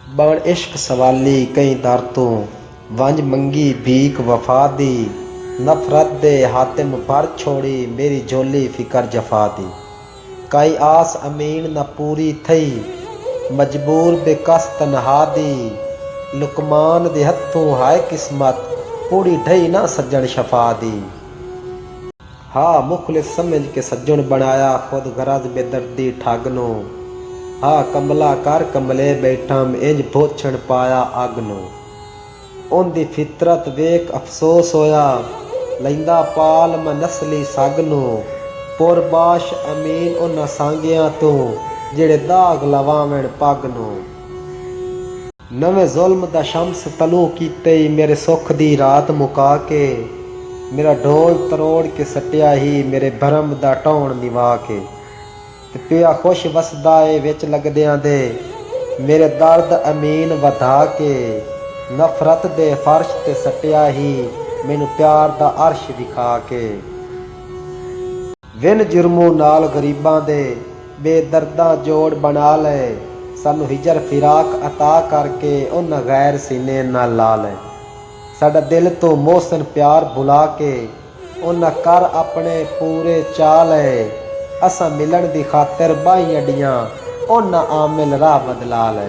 बण इश्क सवाली कई दर तो वंज मंगी भीख वफा दी। नफरत दे हातिम भर छोड़ी मेरी झोली फिकर जफा दी। काई आस अमीन न पूरी थई मजबूर बेकस तनहा दी। लुकमान दे हथों हाय किस्मत पूरी ढई ना सज्जन शफा दी। हाँ मुखलिस समझ के सज्जन बनाया खुद गरज बेदर्दी ठगनो। हाँ कमला कर कमले बैठम इंज भोछण पाया अगनो। उनदी फितरत वेख अफसोस होया लैंदा पाल मैं नस्ली सगनो। पुरबाश अमीन उन्हां सांगियां तो जेड़े दाग लवावण पगनो। नवे जुल्म दा शम्स तलू कीते मेरे सुख दी रात मुका के। मेरा ढोल तरोड़ के सटिया ही मेरे भरम दा ढौण निवा के। ते पिया खुश वसदा ए विच लगदियां दे मेरे दर्द अमीन वधा के। नफरत दे फर्श ते सटिया ही मैनू प्यार दा अर्श विखा के। विन जुर्मों नाल गरीबां दे बेदर्दा जोड़ बना ले। सानू हिजर फिराक अता करके उन्हां गैर सीने ना ला ले। साडा दिल तो मोहसन प्यार भुला के उन्हां कर अपने पूरे चा ले। असां मिलन दी खातिर बाई अड्डियां उन्हां आमिल राह बदला ले।